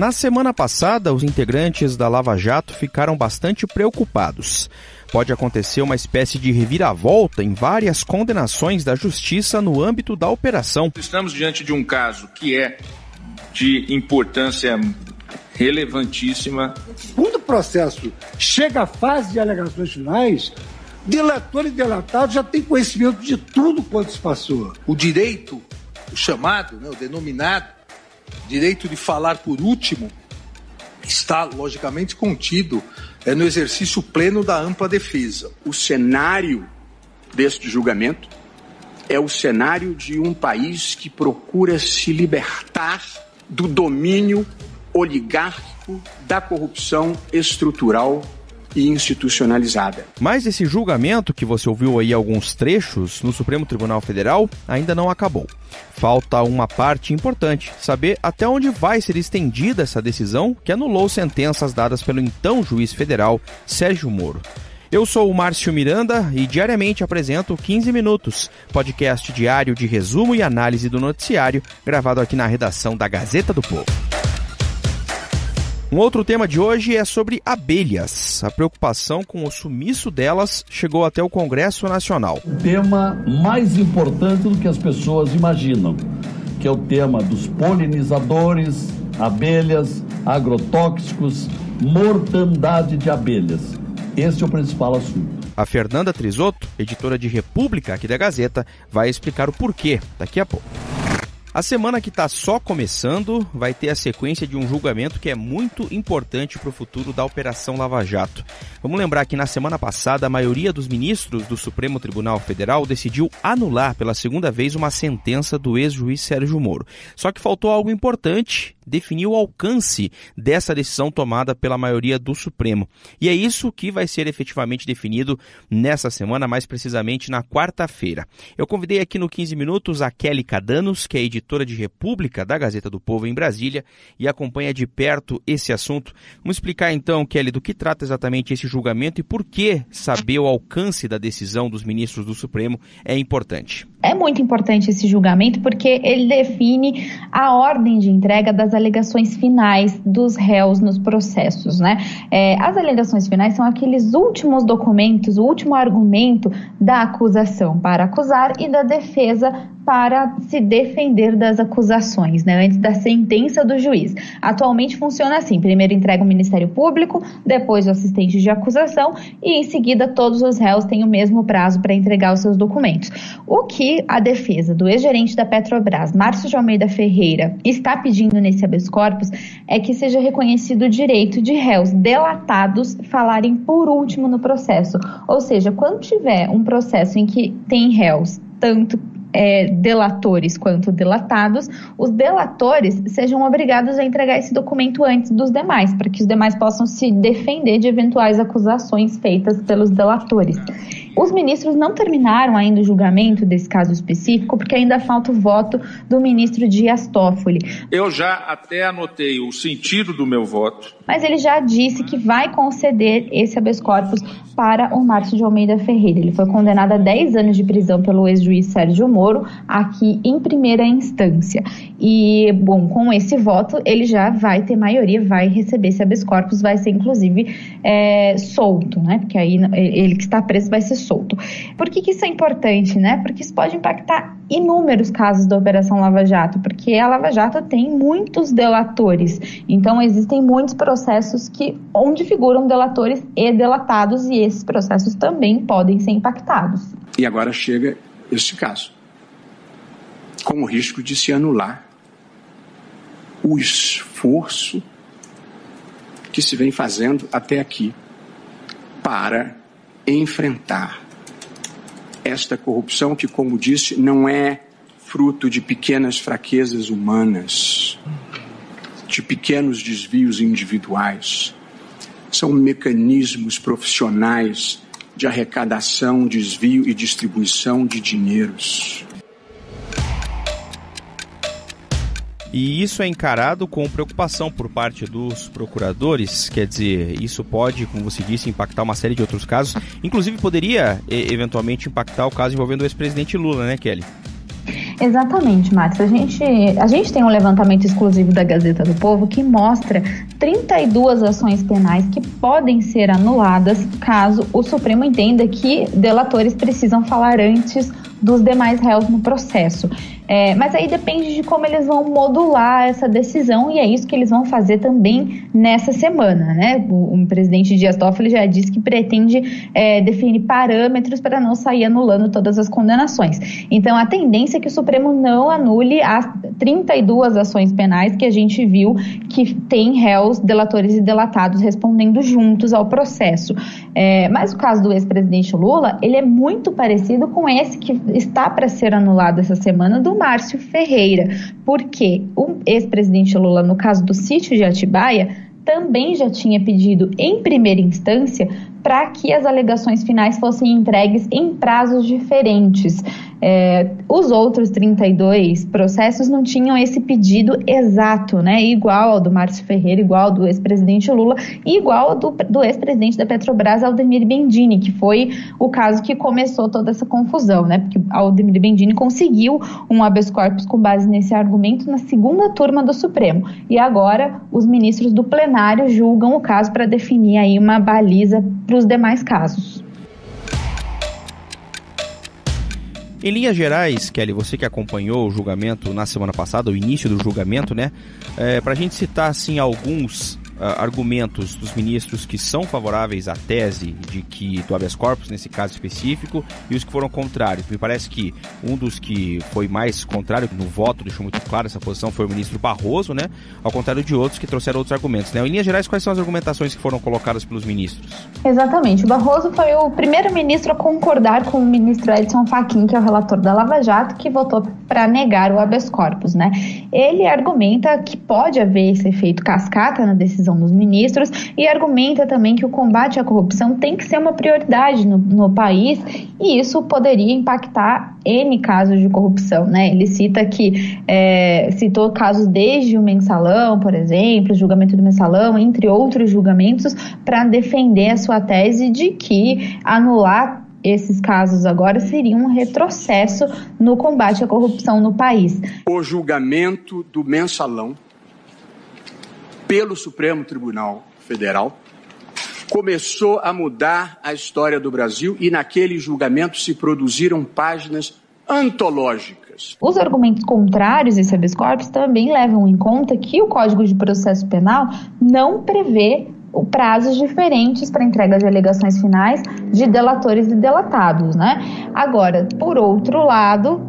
Na semana passada, os integrantes da Lava Jato ficaram bastante preocupados. Pode acontecer uma espécie de reviravolta em várias condenações da justiça no âmbito da operação. Estamos diante de um caso que é de importância relevantíssima. Quando o processo chega à fase de alegações finais, delator e delatado já tem conhecimento de tudo quanto se passou. O direito, o chamado, o denominado direito de falar por último, está logicamente contido no exercício pleno da ampla defesa. O cenário deste julgamento é o cenário de um país que procura se libertar do domínio oligárquico da corrupção estrutural e institucionalizada. Mas esse julgamento, que você ouviu aí alguns trechos no Supremo Tribunal Federal, ainda não acabou. Falta uma parte importante, saber até onde vai ser estendida essa decisão que anulou sentenças dadas pelo então juiz federal Sérgio Moro. Eu sou o Márcio Miranda e diariamente apresento 15 Minutos, podcast diário de resumo e análise do noticiário, gravado aqui na redação da Gazeta do Povo. Um outro tema de hoje é sobre abelhas. A preocupação com o sumiço delas chegou até o Congresso Nacional. O tema mais importante do que as pessoas imaginam, que é o tema dos polinizadores, abelhas, agrotóxicos, mortandade de abelhas. Esse é o principal assunto. A Fernanda Trisotto, editora de República aqui da Gazeta, vai explicar o porquê daqui a pouco. A semana que está só começando vai ter a sequência de um julgamento que é muito importante para o futuro da Operação Lava Jato. Vamos lembrar que na semana passada a maioria dos ministros do Supremo Tribunal Federal decidiu anular pela segunda vez uma sentença do ex-juiz Sérgio Moro. Só que faltou algo importante: definir o alcance dessa decisão tomada pela maioria do Supremo. E é isso que vai ser efetivamente definido nessa semana, mais precisamente na quarta-feira. Eu convidei aqui no 15 Minutos a Kelly Cadanos, que é editora de República da Gazeta do Povo em Brasília e acompanha de perto esse assunto. Vamos explicar então, Kelly, do que trata exatamente esse julgamento e por que saber o alcance da decisão dos ministros do Supremo é importante. É muito importante esse julgamento porque ele define a ordem de entrega das alegações finais dos réus nos processos, né? As alegações finais são aqueles últimos documentos, o último argumento da acusação para acusar e da defesa para se defender das acusações, né, antes da sentença do juiz. Atualmente funciona assim: primeiro entrega o Ministério Público, depois o assistente de acusação e em seguida todos os réus têm o mesmo prazo para entregar os seus documentos. O que a defesa do ex-gerente da Petrobras, Márcio de Almeida Ferreira, está pedindo nesse habeas corpus é que seja reconhecido o direito de réus delatados falarem por último no processo. Ou seja, quando tiver um processo em que tem réus, tanto delatores quanto delatados, os delatores sejam obrigados a entregar esse documento antes dos demais, para que os demais possam se defender de eventuais acusações feitas pelos delatores. Os ministros não terminaram ainda o julgamento desse caso específico, porque ainda falta o voto do ministro Dias Toffoli. Eu já até anotei o sentido do meu voto. Mas ele já disse que vai conceder esse habeas corpus para o Márcio de Almeida Ferreira. Ele foi condenado a 10 anos de prisão pelo ex-juiz Sérgio Moro, aqui em primeira instância. E, bom, com esse voto, ele já vai ter maioria, vai receber esse habeas corpus, vai ser, inclusive, solto, né? Porque aí ele que está preso vai ser solto. Por que isso é importante, né? Porque isso pode impactar inúmeros casos da Operação Lava Jato, porque a Lava Jato tem muitos delatores. Então, existem muitos processos onde figuram delatores e delatados, e esses processos também podem ser impactados. E agora chega este caso, com o risco de se anular o esforço que se vem fazendo até aqui para enfrentar esta corrupção que, como disse, não é fruto de pequenas fraquezas humanas, de pequenos desvios individuais. São mecanismos profissionais de arrecadação, desvio e distribuição de dinheiros. E isso é encarado com preocupação por parte dos procuradores, quer dizer, isso pode, como você disse, impactar uma série de outros casos, inclusive poderia eventualmente impactar o caso envolvendo o ex-presidente Lula, né, Kelly? Exatamente, Marcos. A gente tem um levantamento exclusivo da Gazeta do Povo que mostra 32 ações penais que podem ser anuladas caso o Supremo entenda que delatores precisam falar antes dos demais réus no processo. Mas aí depende de como eles vão modular essa decisão, e é isso que eles vão fazer também nessa semana, né? O presidente Dias Toffoli já disse que pretende definir parâmetros para não sair anulando todas as condenações. Então, a tendência é que o Supremo não anule as 32 ações penais que a gente viu que tem réus, delatores e delatados respondendo juntos ao processo. Mas o caso do ex-presidente Lula, ele é muito parecido com esse que está para ser anulado essa semana, do Márcio Ferreira, porque o ex-presidente Lula, no caso do sítio de Atibaia, também já tinha pedido em primeira instância para que as alegações finais fossem entregues em prazos diferentes. Os outros 32 processos não tinham esse pedido exato, né? Igual ao do Márcio Ferreira, igual ao do ex-presidente Lula e igual ao do ex-presidente da Petrobras, Aldemir Bendini, que foi o caso que começou toda essa confusão, né? Porque Aldemir Bendini conseguiu um habeas corpus com base nesse argumento na segunda turma do Supremo. E agora os ministros do plenário julgam o caso para definir aí uma baliza para os demais casos. Em linhas gerais, Kelly, você que acompanhou o julgamento na semana passada, o início do julgamento, né? Para a gente citar, assim, alguns argumentos dos ministros que são favoráveis à tese do habeas corpus, nesse caso específico, e os que foram contrários. Me parece que um dos que foi mais contrário no voto, deixou muito claro essa posição, foi o ministro Barroso, né? Ao contrário de outros que trouxeram outros argumentos, né? Em linhas gerais, quais são as argumentações que foram colocadas pelos ministros? Exatamente. O Barroso foi o primeiro ministro a concordar com o ministro Edson Fachin, que é o relator da Lava Jato, que votou para negar o habeas corpus, né? Ele argumenta que pode haver esse efeito cascata na decisão dos ministros e argumenta também que o combate à corrupção tem que ser uma prioridade no país, e isso poderia impactar N casos de corrupção, né? Ele citou casos desde o Mensalão, por exemplo, o julgamento do Mensalão, entre outros julgamentos, para defender a sua tese de que anular esses casos agora seria um retrocesso no combate à corrupção no país. O julgamento do Mensalão pelo Supremo Tribunal Federal começou a mudar a história do Brasil, e naquele julgamento se produziram páginas antológicas. Os argumentos contrários a esse habeas corpus também levam em conta que o Código de Processo Penal não prevê prazos diferentes para entrega de alegações finais de delatores e delatados, né? Agora, por outro lado,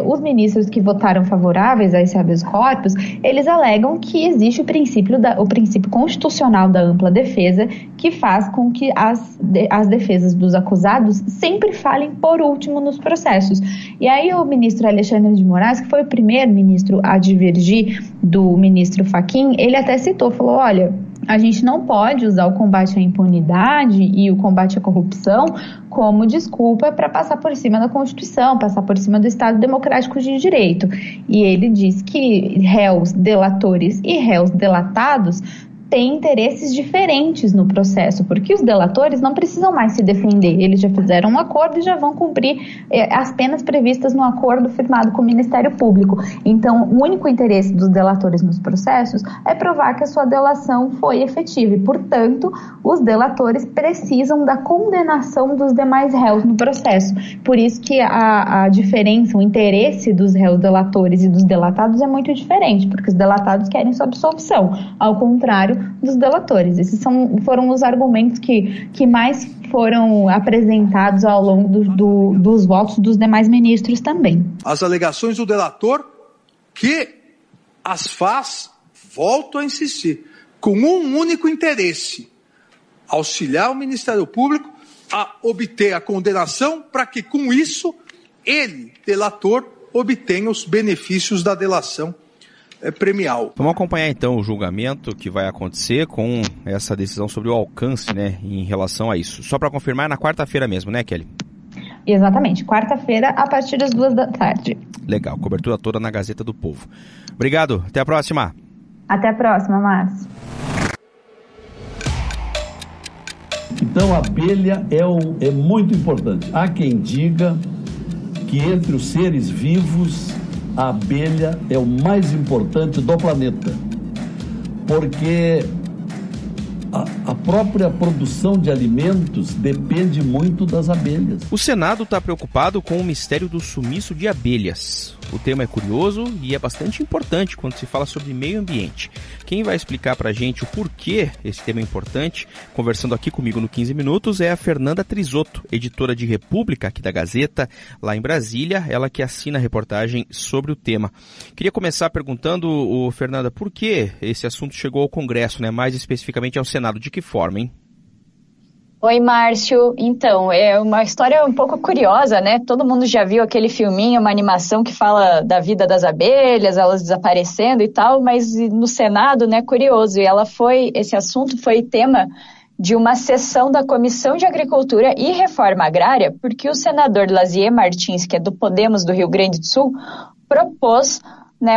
os ministros que votaram favoráveis a esse habeas corpus, eles alegam que existe o princípio constitucional da ampla defesa, que faz com que as defesas dos acusados sempre falem por último nos processos. E aí o ministro Alexandre de Moraes, que foi o primeiro ministro a divergir do ministro Fachin, ele até falou, olha, a gente não pode usar o combate à impunidade e o combate à corrupção como desculpa para passar por cima da Constituição, passar por cima do Estado Democrático de Direito. E ele diz que réus delatores e réus delatados têm interesses diferentes no processo, porque os delatores não precisam mais se defender, eles já fizeram um acordo e já vão cumprir as penas previstas no acordo firmado com o Ministério Público. Então, o único interesse dos delatores nos processos é provar que a sua delação foi efetiva e, portanto, os delatores precisam da condenação dos demais réus no processo. Por isso que a diferença, o interesse dos réus delatores e dos delatados é muito diferente, porque os delatados querem sua absolvição, ao contrário dos delatores. Esses foram os argumentos que mais foram apresentados ao longo dos votos dos demais ministros também. As alegações do delator, que as faz, volto a insistir, com um único interesse: auxiliar o Ministério Público a obter a condenação, para que com isso ele, delator, obtenha os benefícios da delação premial. Vamos acompanhar então o julgamento que vai acontecer com essa decisão sobre o alcance, né, em relação a isso. Só para confirmar, é na quarta-feira mesmo, né, Kelly? Exatamente, quarta-feira a partir das 14h. Legal, cobertura toda na Gazeta do Povo. Obrigado, até a próxima. Até a próxima, Márcio. Então a abelha é muito importante. Há quem diga que entre os seres vivos a abelha é o mais importante do planeta, porque a própria produção de alimentos depende muito das abelhas. O Senado está preocupado com o mistério do sumiço de abelhas. O tema é curioso e é bastante importante quando se fala sobre meio ambiente. Quem vai explicar para a gente o porquê esse tema é importante, conversando aqui comigo no 15 Minutos, é a Fernanda Trisotto, editora de República, aqui da Gazeta, lá em Brasília, ela que assina a reportagem sobre o tema. Queria começar perguntando, Fernanda, por que esse assunto chegou ao Congresso, né? Mais especificamente ao Senado. De que forma, hein? Oi, Márcio. Então, é uma história um pouco curiosa, né? Todo mundo já viu aquele filminho, uma animação que fala da vida das abelhas, elas desaparecendo e tal, mas no Senado, né, curioso. E esse assunto foi tema de uma sessão da Comissão de Agricultura e Reforma Agrária, porque o senador Lazier Martins, que é do Podemos do Rio Grande do Sul, propôs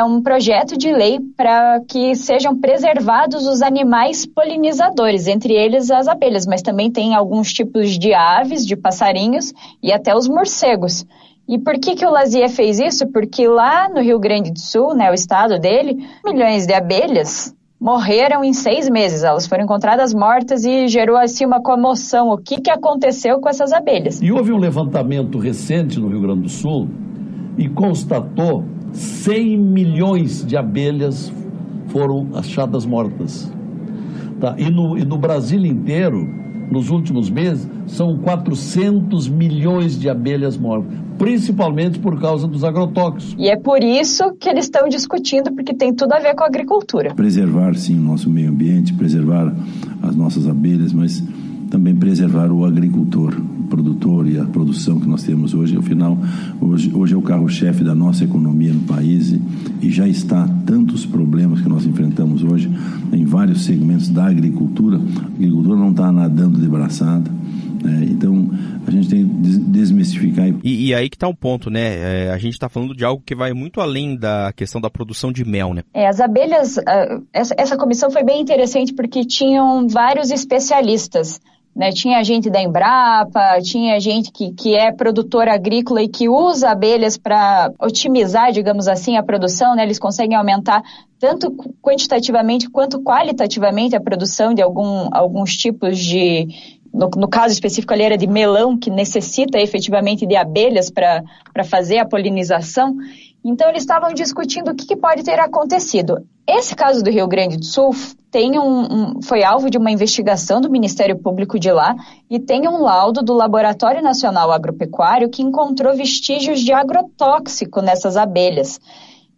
um projeto de lei para que sejam preservados os animais polinizadores, entre eles as abelhas, mas também tem alguns tipos de aves, de passarinhos e até os morcegos. E por que o Lazier fez isso? Porque lá no Rio Grande do Sul, o estado dele, milhões de abelhas morreram em 6 meses. Elas foram encontradas mortas e gerou assim uma comoção. O que aconteceu com essas abelhas? E houve um levantamento recente no Rio Grande do Sul e constatou 100 milhões de abelhas foram achadas mortas. Tá? E no Brasil inteiro, nos últimos meses, são 400 milhões de abelhas mortas, principalmente por causa dos agrotóxicos. E é por isso que eles estão discutindo, porque tem tudo a ver com a agricultura. Preservar, sim, o nosso meio ambiente, preservar as nossas abelhas, mas também preservar o agricultor, o produtor e a produção que nós temos hoje. Afinal, hoje é o carro-chefe da nossa economia no país e já está tantos problemas que nós enfrentamos hoje em vários segmentos da agricultura. A agricultura não está nadando de braçada, né? Então a gente tem que desmistificar. E aí que está um ponto, né? A gente está falando de algo que vai muito além da questão da produção de mel, né? As abelhas, essa comissão foi bem interessante porque tinham vários especialistas. Tinha gente da Embrapa, tinha gente que é produtor agrícola e que usa abelhas para otimizar, digamos assim, a produção, Eles conseguem aumentar tanto quantitativamente quanto qualitativamente a produção de alguns tipos de... No caso específico ali era de melão, que necessita efetivamente de abelhas para fazer a polinização. Então eles estavam discutindo o que pode ter acontecido. Esse caso do Rio Grande do Sul foi alvo de uma investigação do Ministério Público de lá e tem um laudo do Laboratório Nacional Agropecuário que encontrou vestígios de agrotóxico nessas abelhas.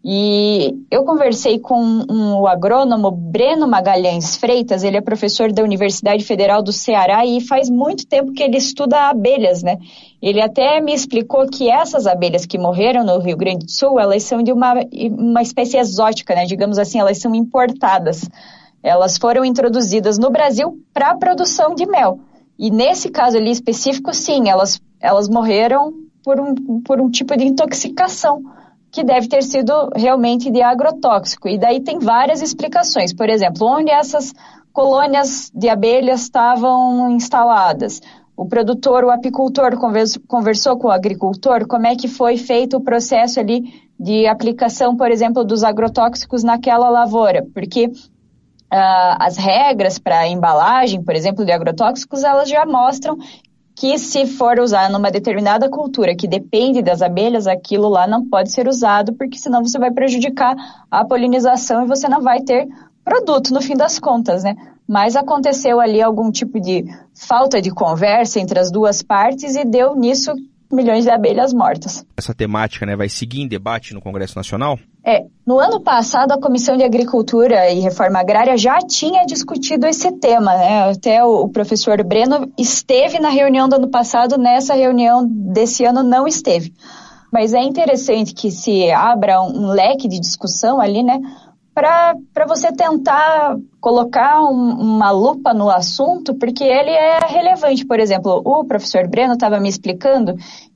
E eu conversei com o agrônomo Breno Magalhães Freitas, ele é professor da Universidade Federal do Ceará e faz muito tempo que ele estuda abelhas, Ele até me explicou que essas abelhas que morreram no Rio Grande do Sul, elas são de uma espécie exótica, Digamos assim, elas são importadas. Elas foram introduzidas no Brasil para a produção de mel. E nesse caso ali específico, sim, elas morreram por um tipo de intoxicação, que deve ter sido realmente de agrotóxico. E daí tem várias explicações. Por exemplo, onde essas colônias de abelhas estavam instaladas? O produtor, o apicultor conversou com o agricultor, como é que foi feito o processo ali de aplicação, por exemplo, dos agrotóxicos naquela lavoura? Porque as regras para a embalagem, por exemplo, de agrotóxicos, elas já mostram que se for usar numa determinada cultura que depende das abelhas, aquilo lá não pode ser usado, porque senão você vai prejudicar a polinização e você não vai ter produto no fim das contas, Mas aconteceu ali algum tipo de falta de conversa entre as duas partes e deu nisso milhões de abelhas mortas. Essa temática, vai seguir em debate no Congresso Nacional? No ano passado a Comissão de Agricultura e Reforma Agrária já tinha discutido esse tema, Até o professor Breno esteve na reunião do ano passado, nessa reunião desse ano não esteve. Mas é interessante que se abra um leque de discussão ali, para você tentar colocar uma lupa no assunto, porque ele é relevante. Por exemplo, o professor Breno estava me explicando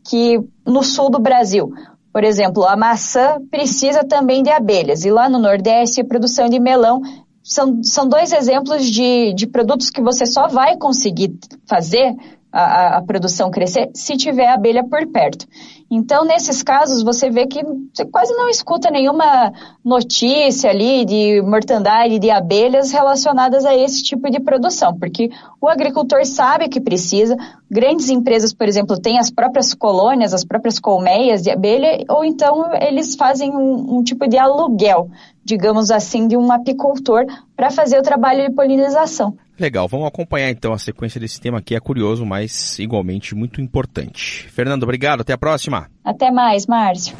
que no sul do Brasil, por exemplo, a maçã precisa também de abelhas. E lá no Nordeste, a produção de melão são 2 exemplos de produtos que você só vai conseguir fazer a produção crescer se tiver abelha por perto. Então, nesses casos, você vê que você quase não escuta nenhuma notícia ali de mortandade de abelhas relacionadas a esse tipo de produção, porque o agricultor sabe o que precisa. Grandes empresas, por exemplo, têm as próprias colônias, as próprias colmeias de abelha, ou então eles fazem um tipo de aluguel, digamos assim, de um apicultor para fazer o trabalho de polinização. Legal, vamos acompanhar então a sequência desse tema que é curioso, mas igualmente muito importante. Fernando, obrigado, até a próxima. Até mais, Márcio.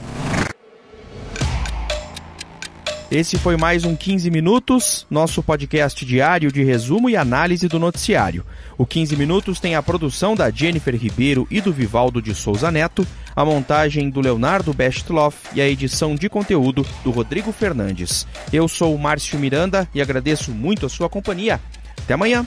Esse foi mais um 15 Minutos, nosso podcast diário de resumo e análise do noticiário. O 15 Minutos tem a produção da Jennifer Ribeiro e do Vivaldo de Souza Neto, a montagem do Leonardo Bestloff e a edição de conteúdo do Rodrigo Fernandes. Eu sou o Márcio Miranda e agradeço muito a sua companhia. Até amanhã!